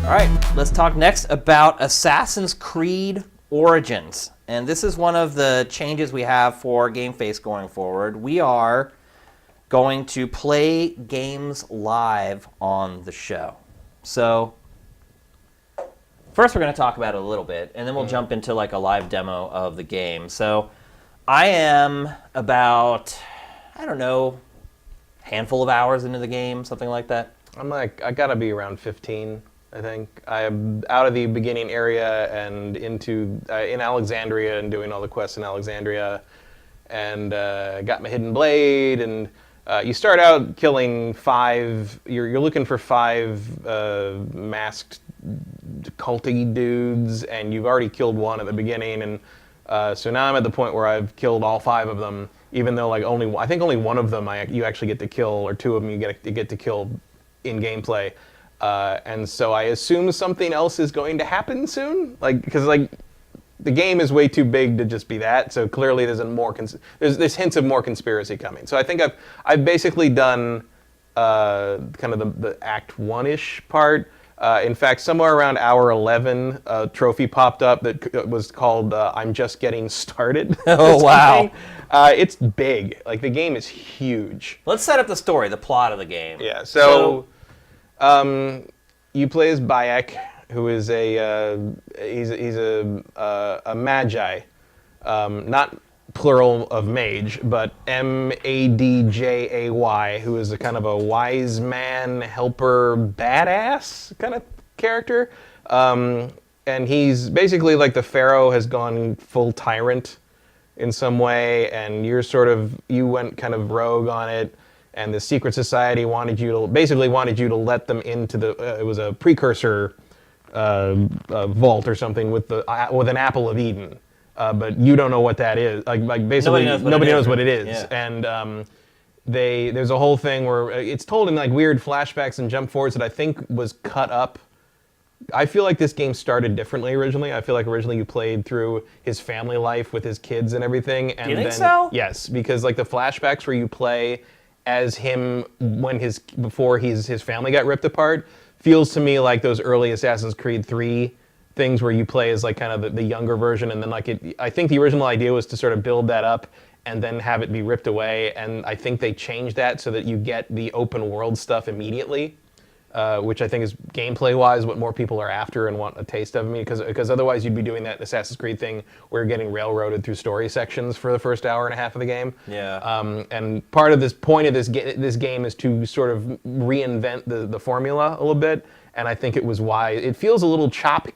All right, let's talk next about Assassin's Creed Origins. And this is one of the changes we have for GameFace going forward. We are going to play games live on the show. So first we're going to talk about it a little bit, and then we'll jump into like a live demo of the game. So I am about, I don't know, handful of hours into the game, something like that. I gotta be around 15, I think. I'm out of the beginning area and into in Alexandria and doing all the quests in Alexandria, and got my hidden blade. And you start out killing 5. You're looking for 5 masked culty dudes, and you've already killed 1 at the beginning. And so now I'm at the point where I've killed all 5 of them, even though like I think only 1 of them you actually get to kill, or 2 of them you get to kill in gameplay. And so I assume something else is going to happen soon, because the game is way too big to just be that. So clearly there's hints of more conspiracy coming. So I think I've basically done kind of the Act 1-ish part. In fact, somewhere around hour 11, a trophy popped up that was called "I'm Just Getting Started." Oh wow! It's big. Like, the game is huge. Let's set up the story, the plot of the game. Yeah. So you play as Bayek, who is he's a magi, not plural of mage, but Madjay, who is a kind of a wise man, helper, badass kind of character. And he's basically like the Pharaoh has gone full tyrant in some way, and you went kind of rogue on it. And the secret society wanted you to let them into it was a precursor vault or something with an apple of Eden, but you don't know what that is. Like basically nobody knows what it is. Yeah. And there's a whole thing where it's told in like weird flashbacks and jump forwards that I think was cut up. I feel like this game started differently originally. I feel like originally you played through his family life with his kids and everything. And you think so? Yes, because like the flashbacks where you play as him before his family got ripped apart feels to me like those early Assassin's Creed 3 things where you play as like kind of the younger version, and then I think the original idea was to sort of build that up and then have it be ripped away, and I think they changed that so that you get the open world stuff immediately, which I think is gameplay-wise what more people are after and want a taste of. Because otherwise you'd be doing that Assassin's Creed thing where you're getting railroaded through story sections for the first hour and a half of the game. Yeah. And part of this point of this game is to sort of reinvent the formula a little bit, and I think it was wise. It feels a little choppy,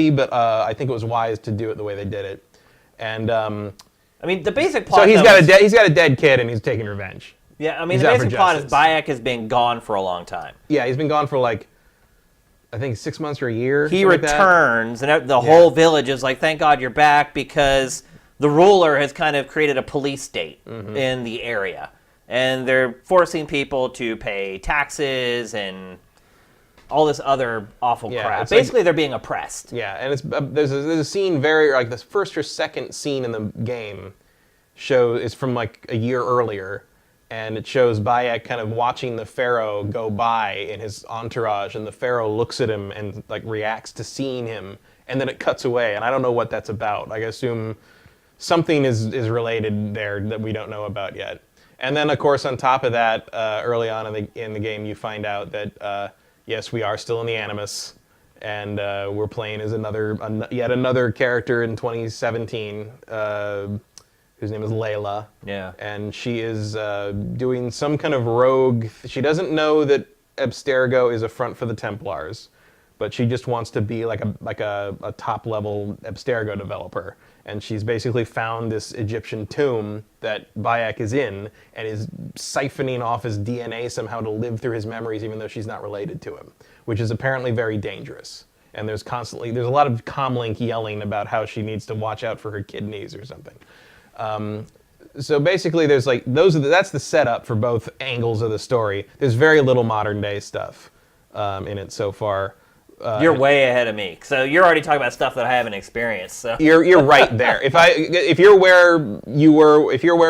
but I think it was wise to do it the way they did it. And I mean, the basic plot. So he's got a dead kid and he's taking revenge. Yeah, I mean, the basic plot is Bayek has been gone for a long time. Yeah, he's been gone for like, I think 6 months or a year. He returns, and the whole village is like, thank God you're back, because the ruler has kind of created a police state in the area. And they're forcing people to pay taxes and all this other awful crap. Basically, they're being oppressed. Yeah, and there's a scene like the first or second scene in the game is from like a year earlier. And it shows Bayek kind of watching the Pharaoh go by in his entourage, and the Pharaoh looks at him and like reacts to seeing him, and then it cuts away, and I don't know what that's about. I assume something is related there that we don't know about yet. And then, of course, on top of that, early on in the game, you find out that yes, we are still in the Animus, and we're playing as yet another character in 2017. Whose name is Layla. Yeah. And she is doing some kind of rogue. She doesn't know that Abstergo is a front for the Templars, but she just wants to be like a top level Abstergo developer. And she's basically found this Egyptian tomb that Bayek is in, and is siphoning off his DNA somehow to live through his memories, even though she's not related to him, which is apparently very dangerous. And there's a lot of comlink yelling about how she needs to watch out for her kidneys or something. So basically, there's like that's the setup for both angles of the story. There's very little modern day stuff in it so far. You're way ahead of me. So you're already talking about stuff that I haven't experienced. So You're right there. If you're where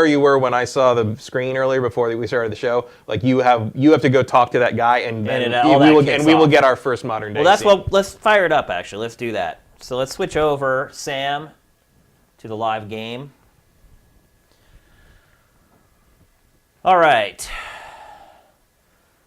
you were when I saw the screen earlier before we started the show, like you have to go talk to that guy, and then we will get our first modern day. Well, that's scene. what. Let's fire it up. Actually, let's do that. So let's switch over, Sam, to the live game. All right.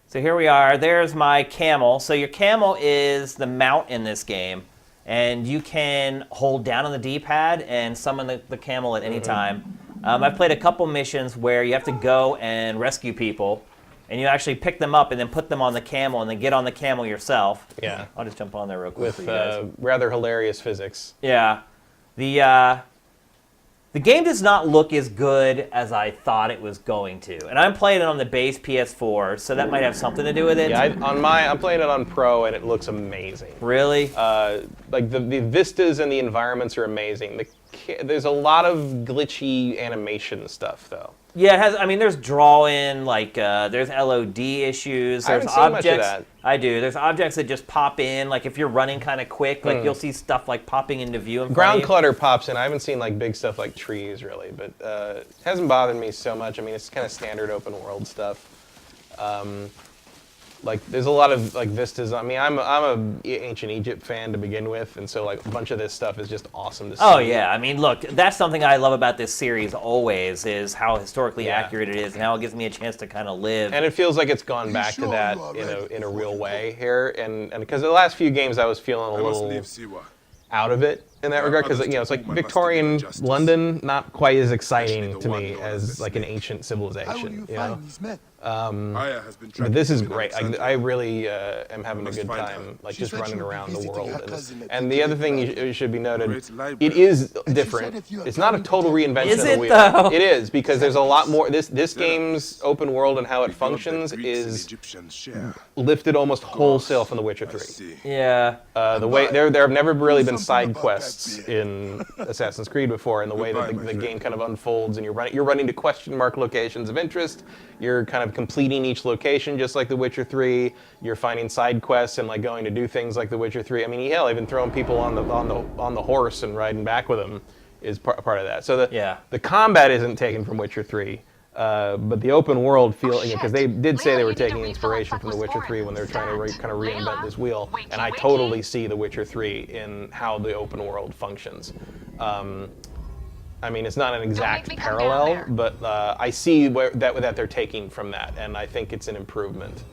So here we are. There's my camel. So your camel is the mount in this game, and you can hold down on the D-pad and summon the camel at any time. I've played a couple missions where you have to go and rescue people, and you actually pick them up and then put them on the camel and then get on the camel yourself. Yeah. I'll just jump on there real quick with rather hilarious physics. Yeah. The game does not look as good as I thought it was going to. And I'm playing it on the base PS4, so that might have something to do with it. Yeah, I'm playing it on Pro, and it looks amazing. Really? Like the vistas and the environments are amazing. There's a lot of glitchy animation stuff, though. Yeah, it has. I mean, there's drawing, like there's LOD issues. There's I haven't seen objects. much of that. I do. There's objects that just pop in. Like if you're running kind of quick, like you'll see stuff like popping into view. In front Ground of you. clutter pops in. I haven't seen like big stuff like trees really, but it hasn't bothered me so much. I mean, it's kind of standard open world stuff. Like there's a lot of like vistas. I mean, I'm a ancient Egypt fan to begin with, and so like a bunch of this stuff is just awesome to see. Oh yeah, I mean, look, that's something I love about this series always is how historically accurate it is, and how it gives me a chance to kind of live. And it feels like it's gone back to that in a real way here, and because the last few games I was feeling a little out of it in that regard, because it's like Victorian London, not quite as exciting to me as like an ancient civilization. You know? But this is great. I really am having a good time, like just running around the world. And the other thing you should be noted, it is different. It's not a total reinvention of the wheel. Though? It is, because there's a lot more. This game's open world and how it functions is lifted almost wholesale from The Witcher 3. Yeah. The way there have never really been side quests in Assassin's Creed before, and the way that the game kind of unfolds, and you're running to question mark locations of interest. You're kind of completing each location just like The Witcher 3. You're finding side quests and like going to do things like The Witcher 3. I mean, hell, even throwing people on the horse and riding back with them is part of that. So the combat isn't taken from Witcher 3. But the open world feel, because they did say they were taking inspiration from The Witcher 3 when they were trying to kind of reinvent this wheel, and I totally see The Witcher 3 in how the open world functions. I mean, it's not an exact parallel, but I see that they're taking from that, and I think it's an improvement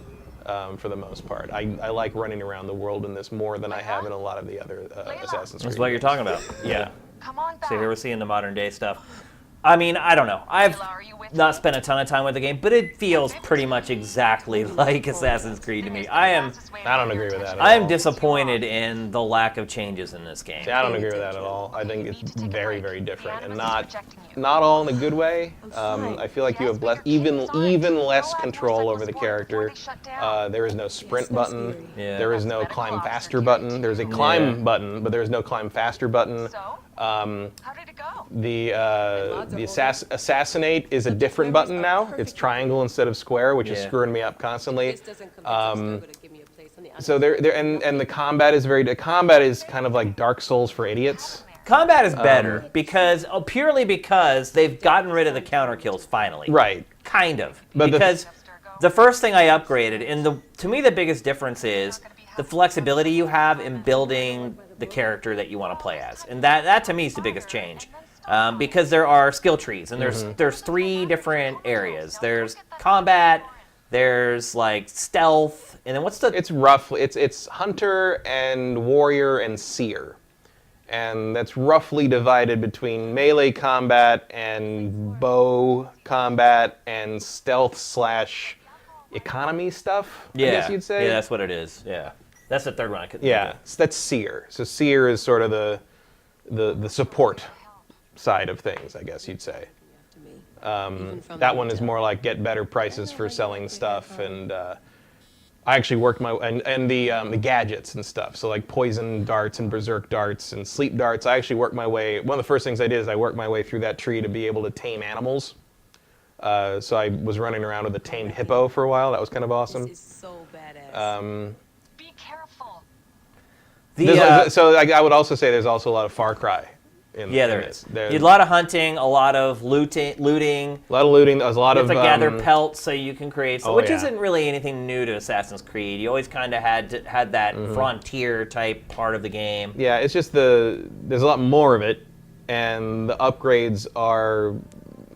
for the most part. I like running around the world in this more than I have in a lot of the other Assassin's Creed. That's what you're talking about. Yeah. So here we're seeing the modern day stuff. I mean, I don't know. I've not spent a ton of time with the game, but it feels pretty much exactly like Assassin's Creed to me. I don't agragree with that at all. I am disappointed in the lack of changes in this game. See, I don't agree with that at all. I think it's very, very different, and not all in a good way. I feel like you have even less control over the character. There is no sprint button. Yeah. There is no climb faster button. There's a climb button, but there is no climb faster button. How did it go? The assassinate is a different button now. It's triangle instead of square, which is screwing me up constantly. So and the combat is combat is kind of like Dark Souls for idiots. Combat is better purely because they've gotten rid of the counter kills finally. Right. Kind of. But because the first thing I upgraded, and to me the biggest difference is the flexibility you have in building the character that you want to play as. And that to me is the biggest change. Because there are skill trees, and there's 3 different areas. There's combat, there's like stealth, and then it's hunter and warrior and seer. And that's roughly divided between melee combat and bow combat and stealth / economy stuff, I guess you'd say. Yeah, that's what it is. Yeah. That's the third one I couldn't think of. That's seer. So seer is sort of the support side of things, I guess you'd say. That one is more like get better prices for selling stuff, and I actually worked and the gadgets and stuff. So like poison darts and berserk darts and sleep darts. I actually worked my way. One of the first things I did is I worked my way through that tree to be able to tame animals. So I was running around with a tamed hippo for a while. That was kind of awesome. This is so badass. Be careful. I would also say there's also a lot of Far Cry. There is. A lot of hunting, a lot of looting. A lot of looting. There's a lot of. You have to gather pelts so you can create, which isn't really anything new to Assassin's Creed. You always kind of had that frontier type part of the game. Yeah, it's just there's a lot more of it, and the upgrades are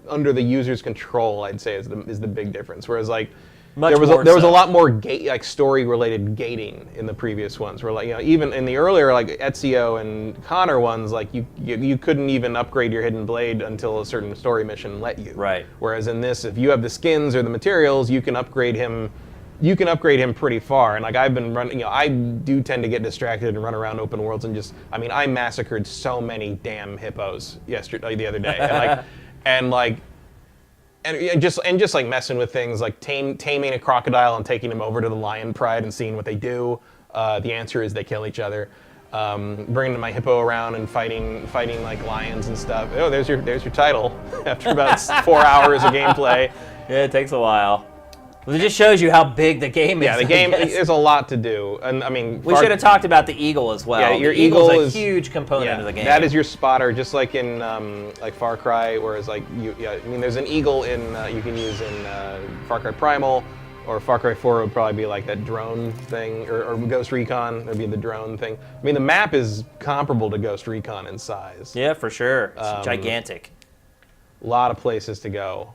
under the user's control. I'd say is the big difference. Whereas like. There was a lot more story-related gating in the previous ones. Where even in the earlier Ezio and Connor ones, you couldn't even upgrade your hidden blade until a certain story mission let you. Right. Whereas in this, if you have the skins or the materials, you can upgrade him. You can upgrade him pretty far. And I've been running. I do tend to get distracted and run around open worlds and I massacred so many damn hippos the other day, And just like messing with things like taming a crocodile and taking them over to the lion pride and seeing what they do. The answer is they kill each other. Bringing my hippo around and fighting like lions and stuff. Oh, there's your title after about 4 hours of gameplay. Yeah, it takes a while. Well, it just shows you how big the game is. Yeah, the game is a lot to do, and I mean we should have talked about the eagle as well. Yeah, your eagle is a huge component of the game. That is your spotter, just like in like Far Cry. Whereas there's an eagle in you can use in Far Cry Primal, or Far Cry 4 would probably be like that drone thing, or Ghost Recon would be the drone thing. I mean, the map is comparable to Ghost Recon in size. Yeah, for sure. It's gigantic. A lot of places to go.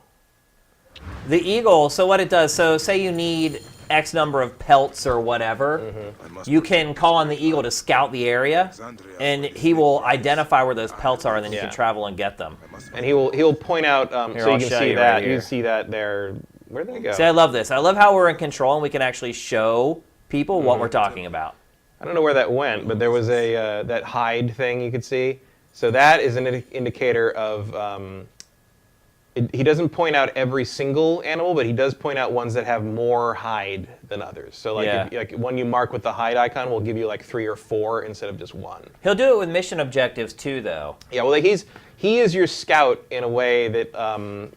The eagle, so what it does, so say you need X number of pelts or whatever, you can call on the eagle to scout the area, and he will identify where those pelts are, and then you can travel and get them. And he'll point out, Here, so I'll you can show see you that. right here. You see that there. Where did they go? See, I love this. I love how we're in control, and we can actually show people what we're talking about. I don't know where that went, but there was a that hide thing you could see. So that is an indicator of... he doesn't point out every single animal, but he does point out ones that have more hide than others. So like when you mark with the hide icon, will give you like 3 or 4 instead of just 1. He'll do it with mission objectives too, though. Yeah, well, he is your scout in a way that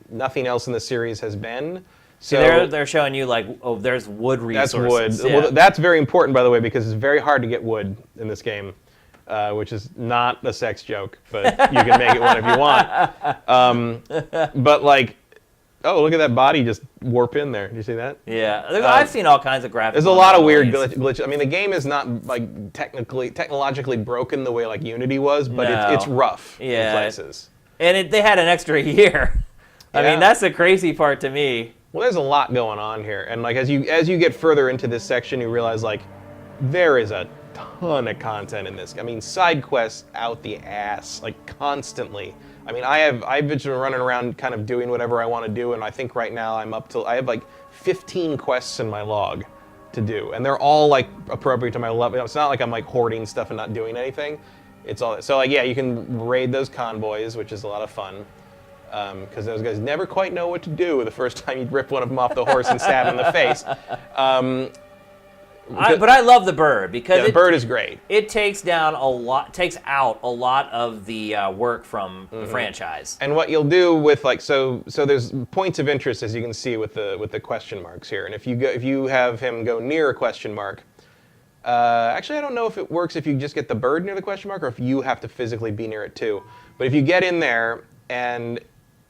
nothing else in the series has been. So they're showing you there's wood resources. That's wood. Yeah. Well, that's very important, by the way, because it's very hard to get wood in this game. Which is not a sex joke, but you can make it one if you want. But look at that body just warp in there. Did you see that? Yeah, I've seen all kinds of graphics. There's a lot of weird glitch. I mean, the game is not technologically broken the way Unity was, but it's rough in places. And they had an extra year. I mean, that's the crazy part to me. Well, there's a lot going on here, and as you get further into this section, you realize there is a ton of content in this. I mean, side quests out the ass, constantly. I mean, I've been running around kind of doing whatever I want to do, and I think right now I have 15 quests in my log to do, and they're all appropriate to my level. It's not like I'm hoarding stuff and not doing anything. It's all so you can raid those convoys, which is a lot of fun. Because those guys never quite know what to do the first time you rip one of them off the horse and stab him in the face. But I love the bird because the bird is great. It takes out a lot of the work from the franchise. And what you'll do with so there's points of interest, as you can see with the question marks here. And if you have him go near a question mark, actually I don't know if it works if you just get the bird near the question mark or if you have to physically be near it too. But if you get in there, and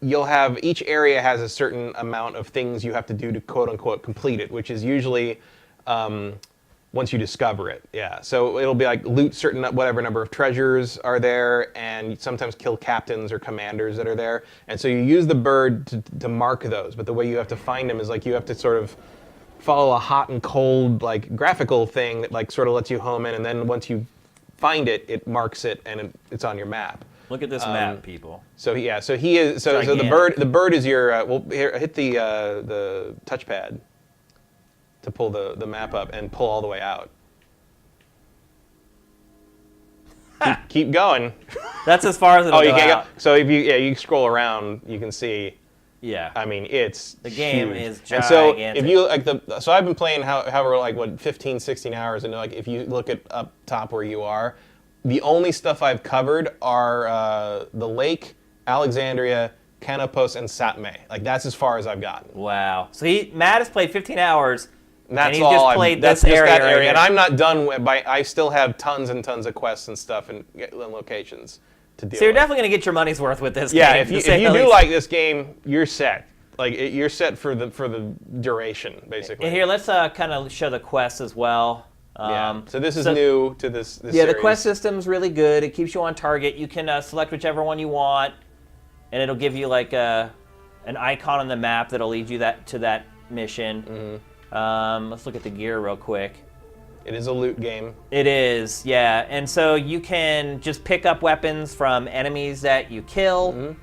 you'll have each area has a certain amount of things you have to do to quote unquote complete it, which is usually once you discover it, yeah. So it'll be loot certain whatever number of treasures are there, and sometimes kill captains or commanders that are there. And so you use the bird to mark those. But the way you have to find them is you have to sort of follow a hot and cold graphical thing that sort of lets you home in, and then once you find it, it marks it and it's on your map. Look at this map, people. So yeah, so he is. So the bird is your. Here, hit the touchpad to pull the map up and pull all the way out. Keep going. That's as far as it'll you go can't out. go. So if you scroll around, you can see. Yeah. I mean, it's the game huge. is gigantic. And so if you so I've been playing however 15, 16 hours, and if you look at up top where you are, the only stuff I've covered are the lake, Alexandria, Canopus, and Satme. That's as far as I've gotten. Wow. So Matt has played 15 hours, And that's And you all. just played that's this just area that right area, here. and I'm not done with. I still have tons and tons of quests and stuff and locations to deal So you're with. definitely going to get your money's worth with this Yeah, game. if to you say the do least. like this game, you're set. You're set for the duration, basically. And here, let's kind of show the quests as well. Yeah. So this is new to this Yeah, series. the quest system's really good. It keeps you on target. You can select whichever one you want, and it'll give you like an icon on the map that'll lead you to that mission. Let's look at the gear real quick. It is a loot game. It is, yeah. And so you can just pick up weapons from enemies that you kill.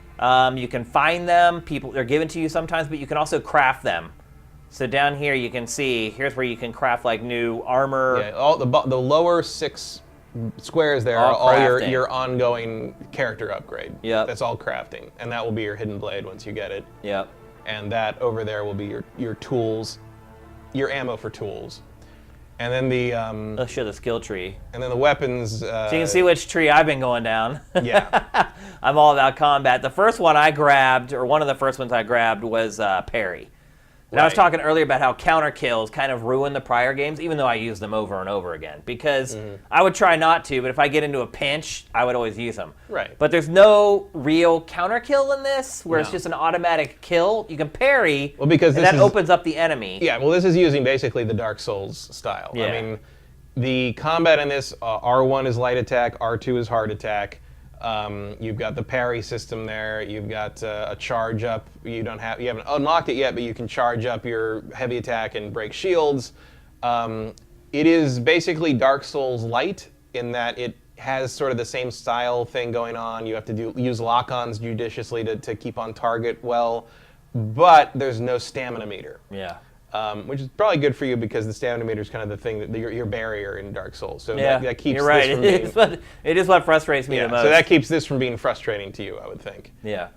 You can find them. They're given to you sometimes, but you can also craft them. So down here you can see, here's where you can craft like new armor. Yeah, all the lower 6 squares there All are all crafting. your ongoing character upgrade. Yep. That's all crafting, and that will be your hidden blade once you get it. Yep. And that over there will be your tools, your ammo for tools, and then the Let's show the skill tree. and then the weapons. So you can see which tree I've been going down. Yeah. I'm all about combat. The first one I grabbed, or one of the first ones I grabbed, was parry. And I was Right. talking earlier about how counter kills kind of ruin the prior games, even though I use them over and over again. Because I would try not to, but if I get into a pinch, I would always use them. Right. But there's no real counter kill in this, where it's No. just an automatic kill. You can parry, Well, because and this that is- opens up the enemy. Yeah, well, this is using basically the Dark Souls style. Yeah. I mean, the combat in this, R1 is light attack, R2 is hard attack. You've got the parry system there. You've got a charge up. You haven't unlocked it yet, but you can charge up your heavy attack and break shields. It is basically Dark Souls light in that it has sort of the same style thing going on. You have to use lock-ons judiciously to keep on target well, but there's no stamina meter. Yeah. Which is probably good for you because the stamina meter is kind of the thing that your barrier in Dark Souls. So Yeah, that keeps you're right. this from being. It is what frustrates me Yeah, the most. so that keeps this from being frustrating to you, I would think. Yeah.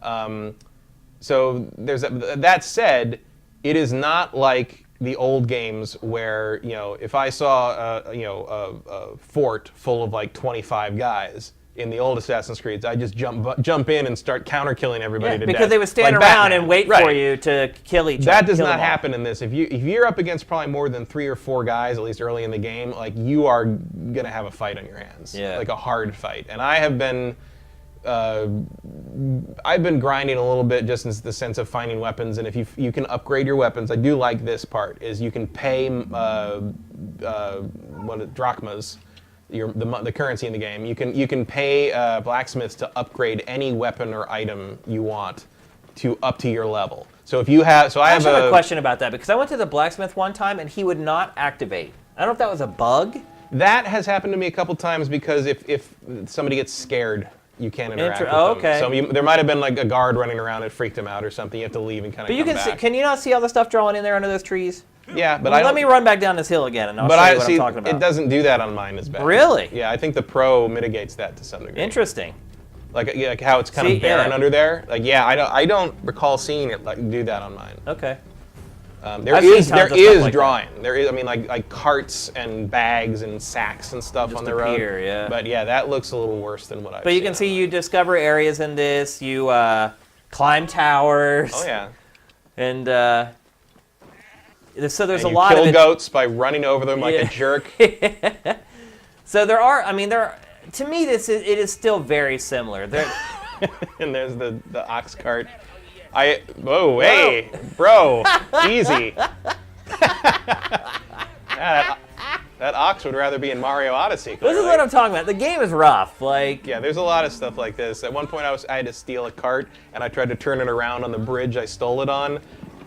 So there's that said, it is not like the old games where if I saw a fort full of like 25 guys. In the old Assassin's Creed, I just jump in and start counter killing everybody to death. because they would stand Like around Batman. and wait Right. for you to kill each other. That does kill not them all. happen in this. If you're up against probably more than 3 or 4 guys, at least early in the game, like you are gonna have a fight on your hands, Yeah. like a hard fight. And I have been, I've been grinding a little bit just in the sense of finding weapons. And if you can upgrade your weapons, I do like this part is you can pay drachmas. The currency in the game. You can pay blacksmiths to upgrade any weapon or item you want up to your level. So if you have, I actually have a question about that because I went to the blacksmith one time and he would not activate. I don't know if that was a bug. That has happened to me a couple times because if somebody gets scared, you can't interact with Oh, them. okay. So there might have been like a guard running around that freaked him out or something. You have to leave and kind of But you come can see, back. can you not see all the stuff drawing in there under those trees? Yeah, but Well, I don't, let me run back down this hill again and I'll But show you I what see I'm talking about. it doesn't do that on mine as bad. Really? Yeah, I think the Pro mitigates that to some degree. Interesting. Like how it's kind See, of barren yeah. under there. Like I don't recall seeing it like do that on mine. Okay. There I've seen is tons of stuff like drawing. There is, I mean, like carts and bags and sacks and stuff Just on the road. appear, yeah. But yeah, that looks a little worse than what I've But you seen can see online. you discover areas in this. You climb towers. Oh yeah. And so there's And a you lot kill of it. goats by running over them like Yeah. a jerk. So there are. I mean, to me, it is still very similar. There. And there's the ox cart. Whoa, hey, bro, easy. That ox would rather be in Mario Odyssey. This Clearly. is what I'm talking about. The game is rough. Like. Yeah, there's a lot of stuff like this. At one point, I had to steal a cart, and I tried to turn it around on the bridge I stole it on,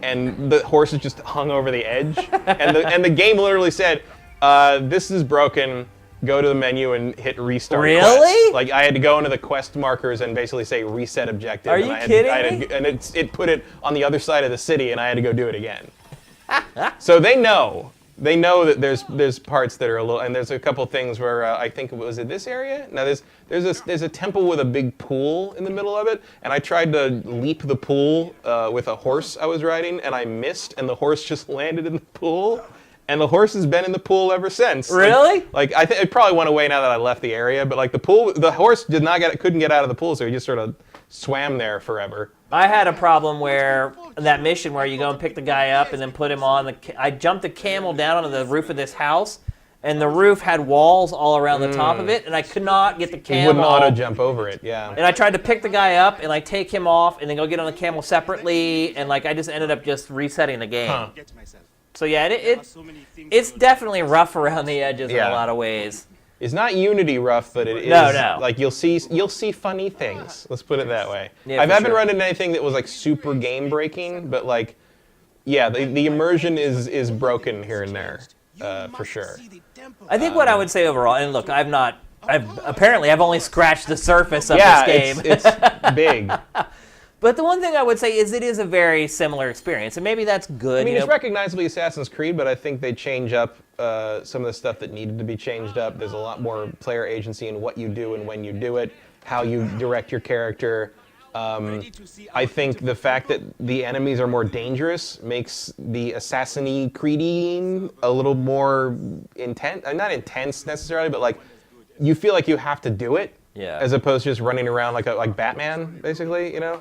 and the horses just hung over the edge, and the game literally said, "This is broken. Go to the menu and hit restart." Really? Quest. Like I had to go into the quest markers and basically say reset objective. Are and you I had, kidding I had me? to, and it put it on the other side of the city, and I had to go do it again. So they know. They know that there's parts that are a little, and there's a couple things where I think was it this area? No, there's a temple with a big pool in the middle of it, and I tried to leap the pool with a horse I was riding, and I missed, and the horse just landed in the pool, and the horse has been in the pool ever since. Really? Like I think it probably went away now that I left the area, but like the horse couldn't get out of the pool, so he just sort of swam there forever. I had a problem where that mission where you go and pick the guy up and then put him on I jumped a camel down onto the roof of this house, and the roof had walls all around the top of it, and I could not get the camel. You wouldn't auto jump over it, yeah. And I tried to pick the guy up and like take him off and then go get on the camel separately, and like I just ended up just resetting the game. Huh. So yeah, it's definitely rough around the edges in Yeah. a lot of ways. It's not Unity rough, but it is No. like you'll see funny things. Let's put it that way. Yeah, I for haven't sure. run into anything that was like super game breaking, but like, yeah, the immersion is broken here and there, for sure. I think what I would say overall, and look, I've only scratched the surface of Yeah, this game. it's big. But the one thing I would say is it is a very similar experience, and maybe that's good. I mean, you it's know? recognizably Assassin's Creed, but I think they change up some of the stuff that needed to be changed up. There's a lot more player agency in what you do and when you do it, how you direct your character. I think the fact that the enemies are more dangerous makes the Assassin-y Creed a little more intense. Not intense necessarily, but like you feel like you have to do it, Yeah. as opposed to just running around like Batman, basically. You know.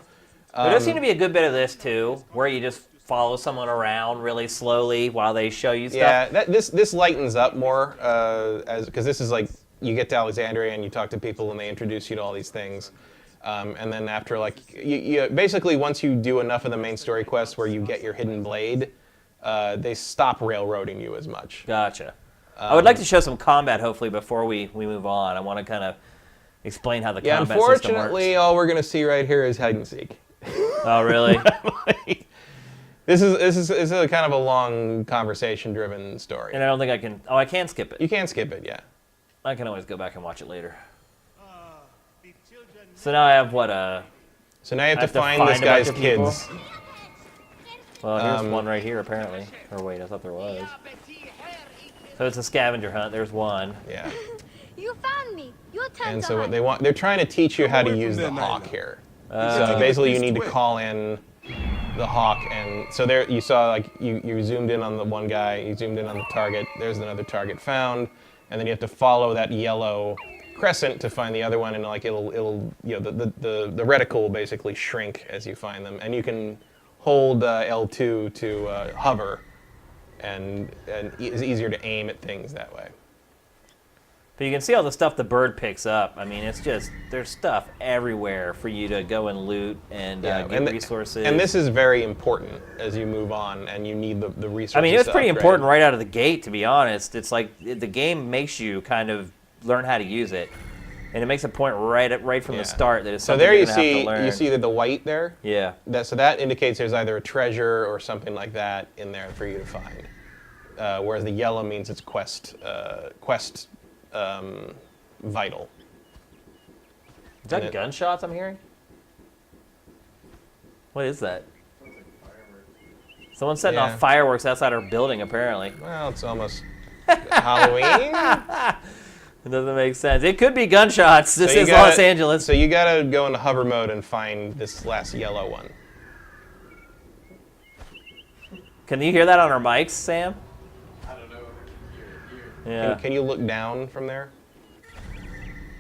There does seem to be a good bit of this too, where you just follow someone around really slowly while they show you stuff. Yeah, this lightens up more because this is like you get to Alexandria and you talk to people and they introduce you to all these things, and then after like you basically once you do enough of the main story quests where you get your hidden blade, they stop railroading you as much. Gotcha. I would like to show some combat hopefully before we move on. I want to kind of explain how the combat system works. Unfortunately, all we're gonna see right here is hide and seek. Oh really? This is a kind of a long conversation-driven story. And I don't think I can. Oh, I can skip it. You can skip it, yeah. I can always go back and watch it later. So now I have what? So now you have I to find this a guy's bunch of people? kids. Well, here's one right here apparently. Or wait, I thought there was. So it's a scavenger hunt. There's one. Yeah. You found me. Your turn And to so what hunt. they want, they're trying to teach you how to use the hawk here. So basically, you need to call in the hawk, and so there you saw like you zoomed in on the one guy, you zoomed in on the target. There's another target found, and then you have to follow that yellow crescent to find the other one, and like it'll you know the reticle will basically shrink as you find them, and you can hold L2 to hover, and it's easier to aim at things that way. But you can see all the stuff the bird picks up. I mean, it's just, there's stuff everywhere for you to go and loot and get resources. And this is very important as you move on, and you need the resources. I mean, it was to pretty upgrade. important right out of the gate, to be honest. It's like the game makes you kind of learn how to use it. And it makes a point right from the start that it's so something there you're you going to have see to learn. you see the white there. Yeah. So that indicates there's either a treasure or something like that in there for you to find. Whereas the yellow means it's quest vital. Is that gunshots I'm hearing? What is that? Someone's setting off fireworks outside our building, apparently. Well, it's almost Halloween. It doesn't make sense. It could be gunshots. This is Los Angeles. So you gotta go into hover mode and find this last yellow one. Can you hear that on our mics, Sam? I don't know. Yeah. Can you look down from there?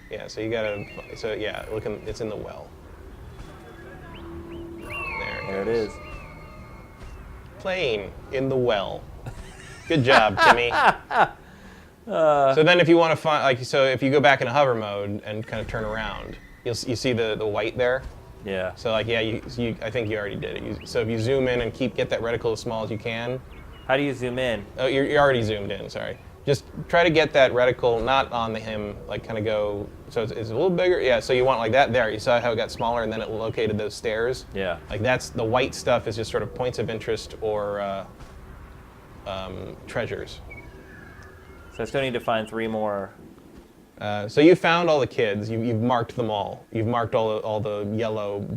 Yeah, so you gotta, it's in the well. There it is. Plane in the well. Good job, Timmy. So then if you want to find, if you go back into hover mode and kind of turn around, you see the white there? Yeah. So I think you already did it. So if you zoom in and get that reticle as small as you can. How do you zoom in? Oh, you're already zoomed in, sorry. Just try to get that reticle not on him, like kind of go, so it's a little bigger. Yeah, so you want like that there. You saw how it got smaller and then it located those stairs? Yeah. Like that's, the white stuff is just sort of points of interest or treasures. So I still need to find 3 more. So you found all the kids. You've marked them all. You've marked all the yellow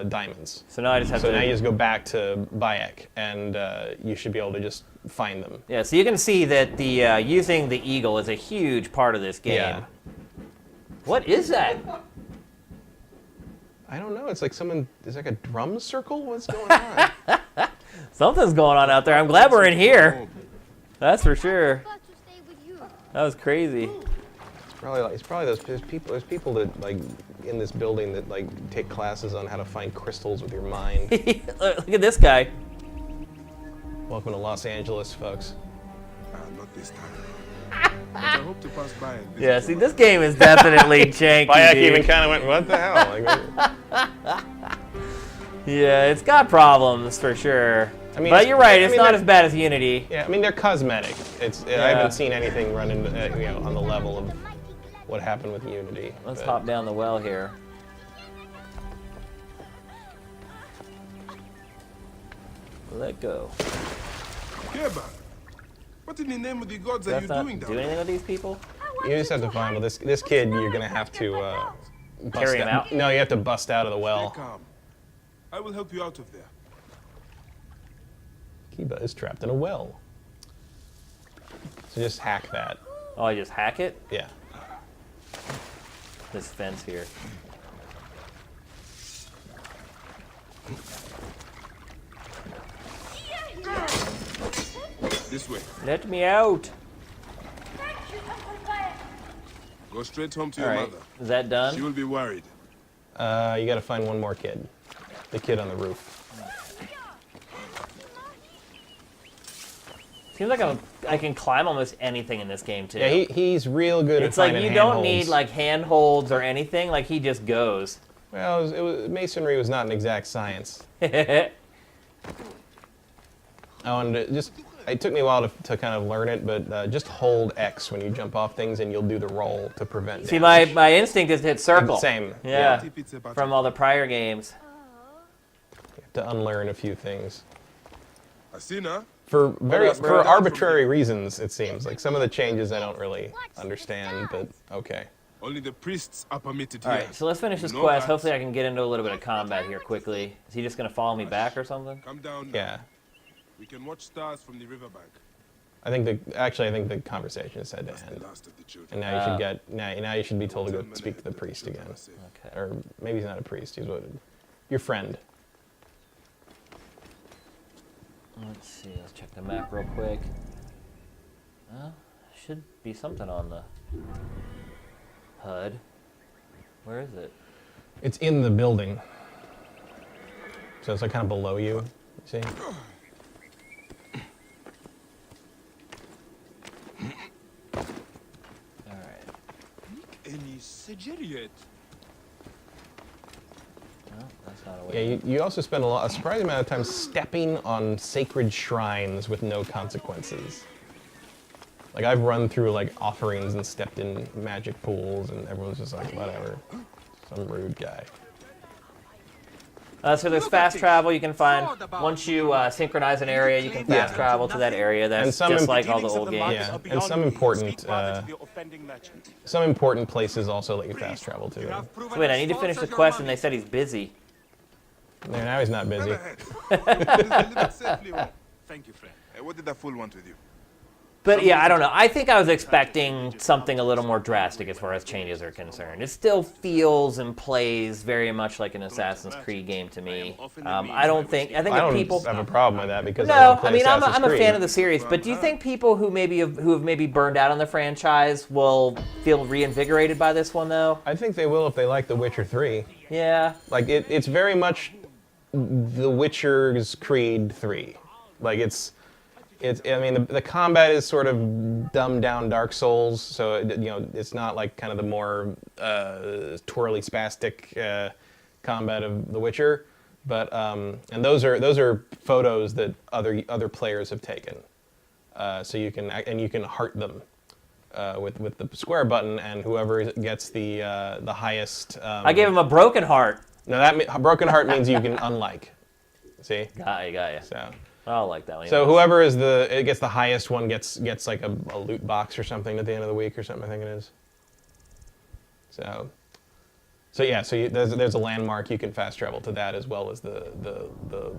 diamonds. So now I just have to. So now you just go back to Bayek, and you should be able to just find them. Yeah. So you can see that the using the eagle is a huge part of this game. Yeah. What is that? I don't know. It's like there's like a drum circle. What's going on? Something's going on out there. I'm glad we're in here. That's for sure. I got to stay with you. That was crazy. Probably like, it's probably there's people that like in this building that like take classes on how to find crystals with your mind. Look at this guy. Welcome to Los Angeles, folks. Not this time. But I hope to pass by and visit Yeah, see, you. this game is definitely janky, Bayek dude. even kind of went, what the hell? Like, Yeah, it's got problems for sure. I mean, but you're right, it's not they're- as bad as Unity. yeah, I mean they're cosmetic. I haven't seen anything run into on the level of what happened with Unity. Let's but- hop down the well here. Let go. Keba, what in the name of the gods are That's you not doing do down anything there? with these people? You just have to find well this kid. You're gonna have to bust Carry him out? No, you have to bust out of the Stay well. calm. I will help you out of there. Kiba is trapped in a well. So just hack that. Oh, I just hack it? Yeah. This fence here. This way. Let me out. Go straight home to All your right, mother. is that She done? will be worried. You gotta find one more kid. The kid on the roof. Seems like I can climb almost anything in this game too. Yeah, he's real good It's at like finding you don't handholds. need like handholds or anything. Like he just goes. Well, masonry was not an exact science. Oh, and it took me a while to kind of learn it, but just hold X when you jump off things, and you'll do the roll to prevent See, damage. my instinct is to hit circle. Same. Yeah, If it's about from all the prior games. You have to unlearn a few things Asina, for bro? arbitrary reasons. It seems like some of the changes I don't really understand, but okay. only the priests are permitted All here. right, so let's finish this No quest. guards. Hopefully, I can get into a little bit of combat here quickly. Is he just gonna follow me back or something? Come down now. Yeah, We can watch stars from the riverbank. I think the conversation is said to That's the end, last of the children. and now you should get now you should be told to go speak to the priest again, Okay. or maybe he's not a priest. He's your friend. Let's see. Let's check the map real quick. Well, should be something on the HUD. Where is it? It's in the building, so it's like kind of below you. You see? All right. Any Segeriet? No, that's not a Yeah, way. you also spend a surprising amount of time stepping on sacred shrines with no consequences. Like I've run through like offerings and stepped in magic pools, and everyone's just like, whatever, some rude guy. So there's fast travel you can find. Once you synchronize an area, you can fast travel to that area. That's some just imp- like all the old games. Yeah, and some important places also let you fast travel to. So wait, I need to finish the quest, and they said he's busy. Yeah, now he's not busy. Thank you, friend. What did that fool want with you? But yeah, I don't know. I think I was expecting something a little more drastic as far as changes are concerned. It still feels and plays very much like an Assassin's Creed game to me. I don't think. I think I if don't people. have a problem with that because No, I I mean I'm Assassin's a Creed. fan of the series, but do you think people who have maybe burned out on the franchise will feel reinvigorated by this one though? I think they will if they like The Witcher 3. Yeah. Like it's very much The Witcher's Creed 3. Like it's I mean the combat is sort of dumbed down Dark Souls, so it's not like kind of the more twirly spastic combat of The Witcher, but and those are photos that other players have taken, so you can heart them with the square button, and whoever gets the highest. I gave him a broken heart. No, broken heart means you can unlike. See? Got you. So. I like that one. So whoever gets the highest one gets like a loot box or something at the end of the week or something, I think it is. So there's a landmark, you can fast travel to that as well as the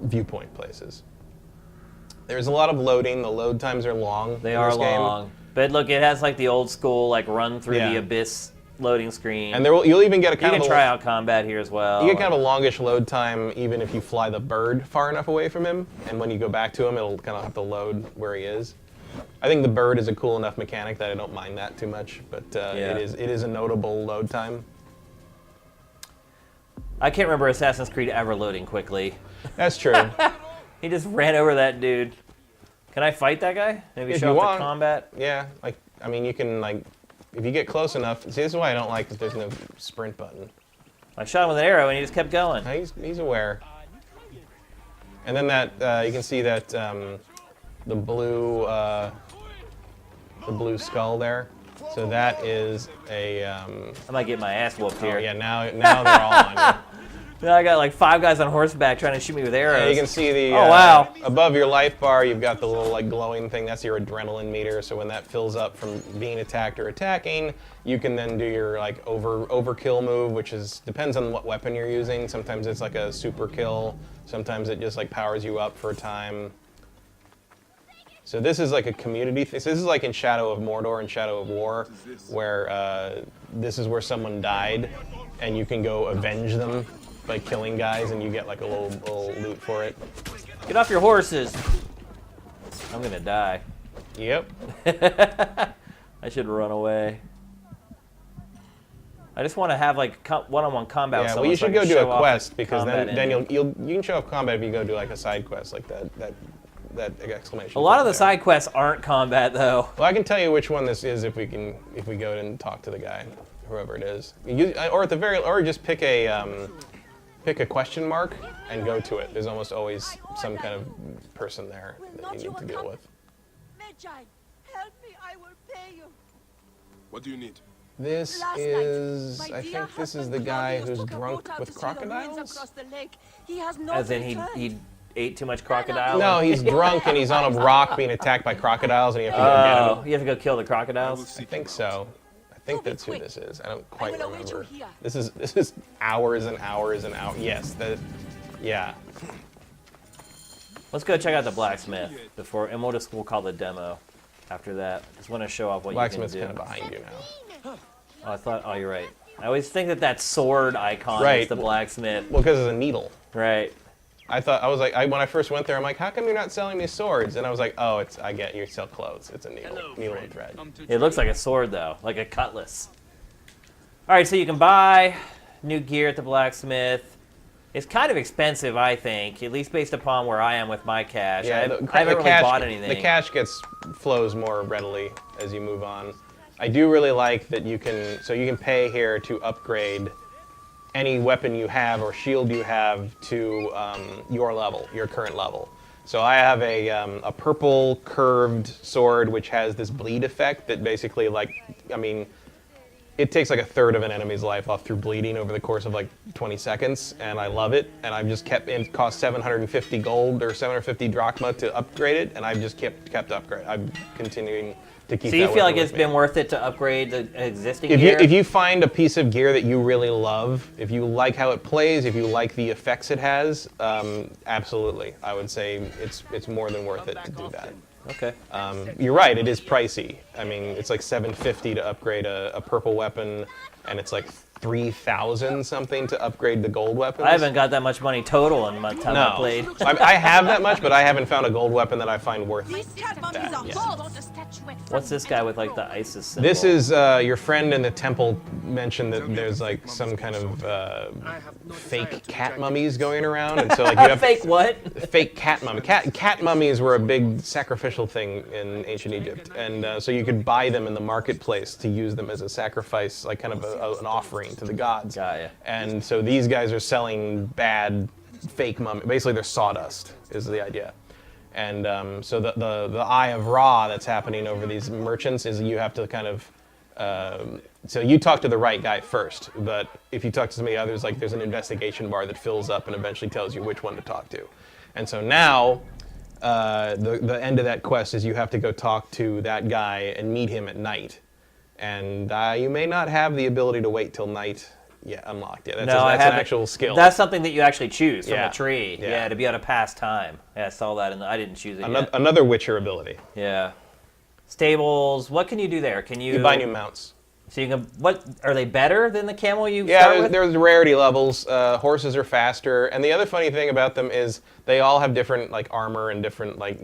viewpoint places. There's a lot of loading. The load times are long. They in are this game. long. But look, it has like the old school like run through Yeah. the abyss loading screen. And you'll even get a you kind can of try out combat here as well. You get kind of a longish load time even if you fly the bird far enough away from him, and when you go back to him, it'll kind of have to load where he is. I think the bird is a cool enough mechanic that I don't mind that too much, but Yeah. it is a notable load time. I can't remember Assassin's Creed ever loading quickly. That's true. He just ran over that dude. Can I fight that guy? Maybe If show you off want. the combat? Yeah, like, I mean, you can, like, if you get close enough. See, this is why I don't like that there's no sprint button. I shot him with an arrow and he just kept going. He's aware. And then that, you can see that the blue skull there. So that is a, I might get my ass whooped oh here. yeah, now they're all on you. Now I got like 5 guys on horseback trying to shoot me with arrows. Yeah, you can see the Oh, wow. above your life bar, you've got the little like glowing thing. That's your adrenaline meter. So when that fills up from being attacked or attacking, you can then do your like overkill move, which depends on what weapon you're using. Sometimes it's like a super kill. Sometimes it just like powers you up for a time. So this is like a community thing. This is like in Shadow of Mordor and Shadow of War, where this is where someone died, and you can go avenge them by killing guys, and you get like a little loot for it. Get off your horses. I'm gonna die. Yep. I should run away. I just want to have like one-on-one combat. Yeah. with Well, you someone should so I go can do show a off quest the because combat then engine. you can show off combat if you go do like a side quest like that exclamation. A lot of point the there. side quests aren't combat though. Well, I can tell you which one this is if we go and talk to the guy, whoever it is. Or at the or just pick a question mark and go to it. There's almost always some kind of person there that you need to deal with. Magi, help me, I will pay you. What do you need? This Last is, night, my I dear think this is husband the guy Claudius who's took a drunk boat out with to see the ruins crocodiles. across the lake. He has not As in returned. he ate too much crocodile. No, he's drunk and he's on a rock being attacked by crocodiles, and you have to go get Oh, him. you have to go kill the I will crocodiles. I seek think him out. so. I think Oh, be that's who quick. this is. I don't quite will await you remember. here. This is hours and hours and hours. Yes, yeah. Let's go check out the blacksmith before, and we'll call the demo after that. Just want to show off what Blacksmith's you kind can of do. behind you now. Oh, you're right. I always think that sword icon Right. is the blacksmith. Well, because it's a needle. Right. I was like, when I first went there, I'm like, how come you're not selling me swords? And I was like, oh, I get you sell clothes. It's a needle and thread. It looks like a sword though, like a cutlass. All right, so you can buy new gear at the blacksmith. It's kind of expensive, I think, at least based upon where I am with my cash. I haven't really bought anything. The cash flows more readily as you move on. I do really like that you can pay here to upgrade any weapon you have or shield you have to your current level. So I have a purple curved sword which has this bleed effect that basically it takes like a third of an enemy's life off through bleeding over the course of like 20 seconds, and I love it. And I've just it cost 750 gold or 750 drachma to upgrade it, and I've just kept upgrade. I'm continuing to keep. So you that feel like weapon it's with me. been worth it to upgrade the existing If gear? you find a piece of gear that you really love, if you like how it plays, if you like the effects it has, absolutely, I would say it's more than worth it to do that. Okay. You're right, it is pricey. I mean, it's like $750 to upgrade a purple weapon, and it's like 3,000 something to upgrade the gold weapons. I haven't got that much money total in my time I played. I have that much, but I haven't found a gold weapon that I find worth This cat that. is a Yeah. horse. A statuette from What's this guy with like the ISIS symbol? This is your friend in the temple mentioned that there's like some kind of fake cat mummies going around, and so like you have fake what? fake cat mummy. Cat mummies were a big sacrificial thing in ancient Egypt, and so you could buy them in the marketplace to use them as a sacrifice, like kind of an offering to the gods. Got ya. And so these guys are selling bad fake mummy. Basically, they're sawdust is the idea. And so the Eye of Ra that's happening over these merchants is you have to kind of so you talk to the right guy first, but if you talk to somebody others, like there's an investigation bar that fills up and eventually tells you which one to talk to. And so now the end of that quest is you have to go talk to that guy and meet him at night. And you may not have the ability to wait till night unlocked. Yeah, that's an actual skill. That's something that you actually choose from Yeah. the tree. Yeah. Yeah, to be able to pass time. Yeah, I saw that, and I didn't choose it yet. Another Witcher ability. Yeah. Stables. What can you do there? Can you You buy new mounts. So you can. What are they better than the camel you Yeah, start with? there's rarity levels. Horses are faster, and the other funny thing about them is they all have different like armor and different like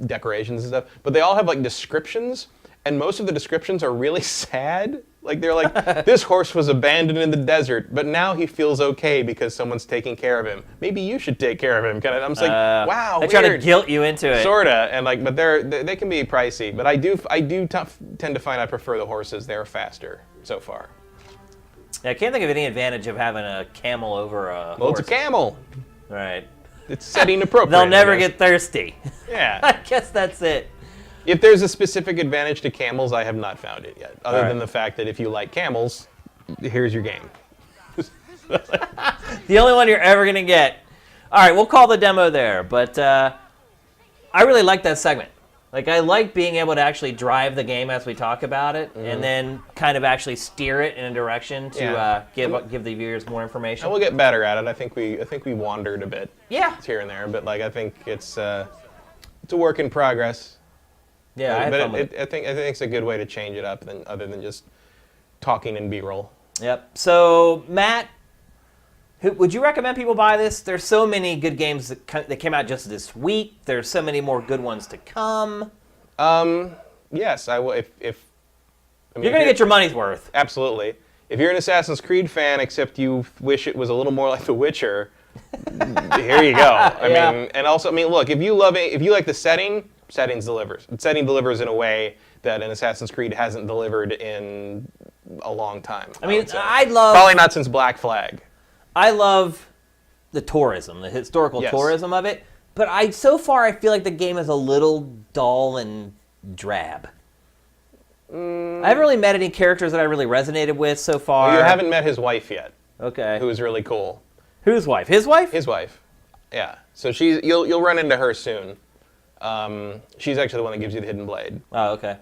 decorations and stuff. But they all have like descriptions, and most of the descriptions are really sad. Like they're like, this horse was abandoned in the desert, but now he feels okay because someone's taking care of him. Maybe you should take care of him. Kind of. I'm just like, wow, They weird. try to guilt you into it. Sorta, and like, but they can be pricey. But I do tend to find I prefer the horses. They're faster so far. Yeah, I can't think of any advantage of having a camel over a Well, horse. it's a camel. Right. It's setting appropriate. They'll I never guess. get thirsty. Yeah. I guess that's it. If there's a specific advantage to camels, I have not found it yet. Other All than right. the fact that if you like camels, here's your game. The only one you're ever going to get. All right, we'll call the demo there. But I really like that segment. Like, I like being able to actually drive the game as we talk about it, and then kind of actually steer it in a direction to Yeah. give the viewers more information. And we'll get better at it. I think we wandered a bit Yeah. here and there, but like I think it's a work in progress. Yeah, I had fun with it. I think it's a good way to change it up other than just talking in B-roll. Yep. So, Matt, would you recommend people buy this? There's so many good games that came out just this week. There's so many more good ones to come. Yes, I will. If You're going to get your money's worth. absolutely. If you're an Assassin's Creed fan, except you wish it was a little more like The Witcher, here you go. I Yeah. mean, and also, I mean, look, if you like the setting, setting delivers in a way that an Assassin's Creed hasn't delivered in a long time. I mean, would say. I love probably not since Black Flag. I love the tourism, the historical Yes. tourism of it. But so far, I feel like the game is a little dull and drab. I haven't really met any characters that I really resonated with so far. Well, you haven't met his wife yet, Okay. who is really cool. Whose wife? His wife? His wife. Yeah. So you'll run into her soon. She's actually the one that gives you the hidden blade. Oh, okay.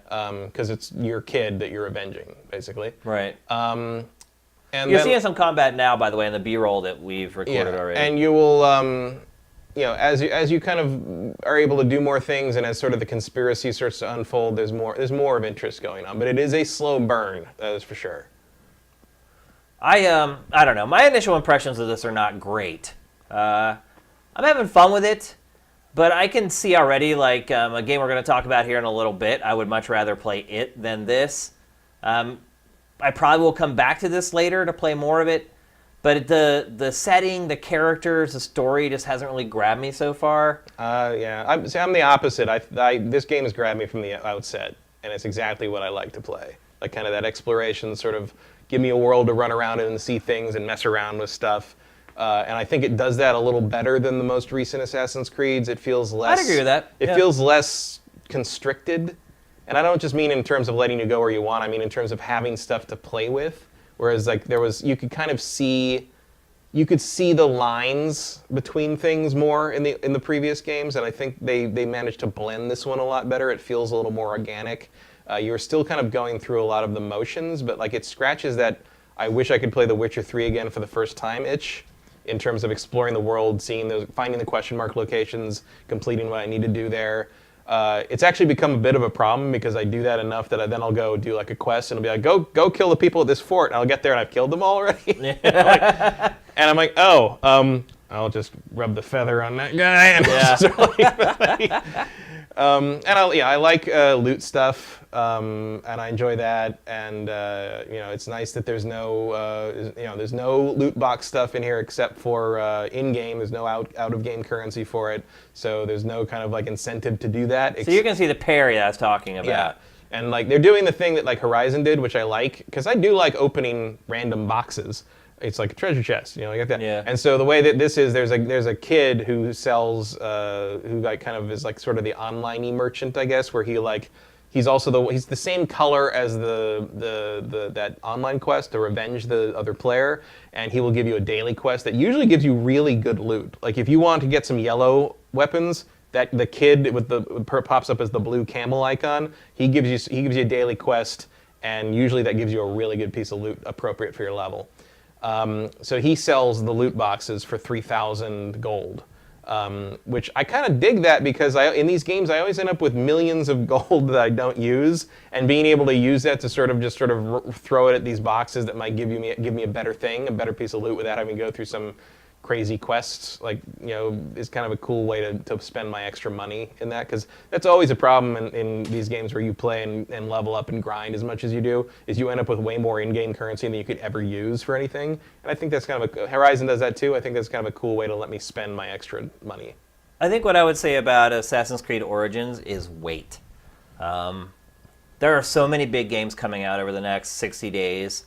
Because it's your kid that you're avenging, basically. Right. And You're then, seeing some combat now, by the way, in the B-roll that we've recorded already. and you will, as you kind of are able to do more things, and as sort of the conspiracy starts to unfold, there's more of interest going on. But it is a slow burn, that is for sure. I don't know. My initial impressions of this are not great. I'm having fun with it, but I can see already, like, a game we're going to talk about here in a little bit, I would much rather play it than this. I probably will come back to this later to play more of it, but the setting, the characters, the story just hasn't really grabbed me so far. Yeah, I'm the opposite. This game has grabbed me from the outset, and it's exactly what I like to play. Like kind of that exploration, sort of give me a world to run around in and see things and mess around with stuff. And I think it does that a little better than the most recent Assassin's Creeds. It feels less. I'd agree with that. It Yeah. feels less constricted, and I don't just mean in terms of letting you go where you want. I mean in terms of having stuff to play with. Whereas like you could kind of see. You could see the lines between things more in the previous games, and I think they managed to blend this one a lot better. It feels a little more organic. You're still kind of going through a lot of the motions, but like it scratches that I wish I could play The Witcher 3 again for the first time itch, in terms of exploring the world, finding the question mark locations, completing what I need to do there. It's actually become a bit of a problem because I do that enough that I'll go do like a quest and I'll be like, go kill the people at this fort, and I'll get there and I've killed them all already. And I'm like, I'll just rub the feather on that guy. And I like loot stuff, and I enjoy that. And it's nice that there's no loot box stuff in here except for in game. There's no out of game currency for it, so there's no kind of like incentive to do that. So you can see the parry that I was talking about. Yeah. And like they're doing the thing that like Horizon did, which I like, because I do like opening random boxes. It's like a treasure chest, like that. Yeah. And so the way that this is, there's a kid who sells, who like kind of is like sort of the online-y merchant, I guess, where he's also he's the same color as that online quest to revenge the other player, and he will give you a daily quest that usually gives you really good loot. Like if you want to get some yellow weapons, that the kid pops up as the blue camel icon, he gives you a daily quest, and usually that gives you a really good piece of loot appropriate for your level. So he sells the loot boxes for 3,000 gold, which I kind of dig that because in these games I always end up with millions of gold that I don't use, and being able to use that to sort of throw it at these boxes that might give me a better thing, a better piece of loot without having to go through some crazy quests, like, is kind of a cool way to spend my extra money in that, because that's always a problem in these games where you play and level up and grind as much as you do, is you end up with way more in-game currency than you could ever use for anything. And I think that's kind of Horizon does that too. I think that's kind of a cool way to let me spend my extra money. I think what I would say about Assassin's Creed Origins is wait. There are so many big games coming out over the next 60 days.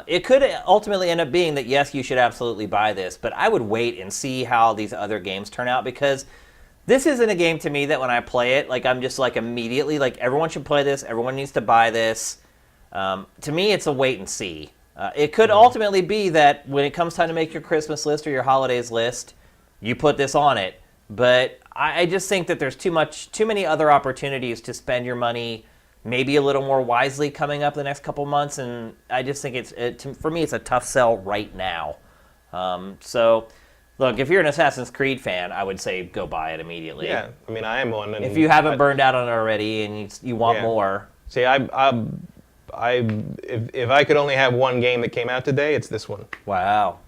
It could ultimately end up being that, yes, you should absolutely buy this, but I would wait and see how these other games turn out, because this isn't a game to me that when I play it, like, I'm just like immediately like, everyone should play this, everyone needs to buy this. To me, it's a wait and see. It could ultimately be that when it comes time to make your Christmas list or your holidays list, you put this on it. But I just think that there's too many other opportunities to spend your money maybe a little more wisely coming up the next couple months, and I just think for me, it's a tough sell right now. So, look, if you're an Assassin's Creed fan, I would say go buy it immediately. Yeah, I mean, I am one. And if you haven't burned out on it already and you want more. See, if I could only have one game that came out today, it's this one. Wow.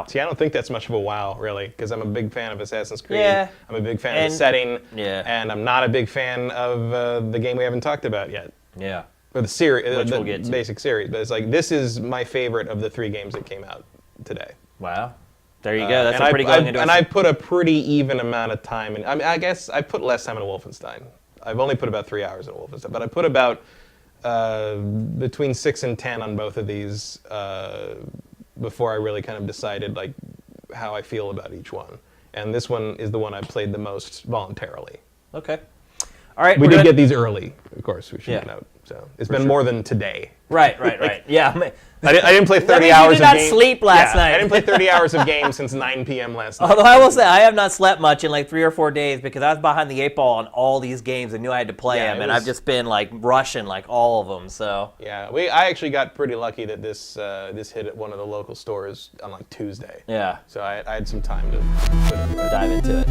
See, I don't think that's much of a wow, really, because I'm a big fan of Assassin's Creed. Yeah. I'm a big fan of the setting. Yeah. And I'm not a big fan of the game we haven't talked about yet. Yeah. Or the series, Which we'll get to. Basic series. But it's like, this is my favorite of the 3 games that came out today. Wow. There you go. That's a pretty good endorsement. And I put a pretty even amount of time in. I mean, I guess I put less time in Wolfenstein. I've only put about 3 hours in Wolfenstein, but I put about between 6 and 10 on both of these before I really kind of decided like how I feel about each one. And this one is the one I played the most voluntarily. Okay. All right. We did get these early, of course, we should note. So it's been sure. more than today. Right. Yeah. I didn't play 30 means hours you did not of game. sleep last night. I didn't play 30 hours of game since 9 p.m. last night. Although I will say, I have not slept much in like 3 or 4 days because I was behind the 8 ball on all these games and knew I had to play them, and I've just been like rushing like all of them. So yeah, I actually got pretty lucky that this hit at one of the local stores on like Tuesday. Yeah. So I had some time to dive into it.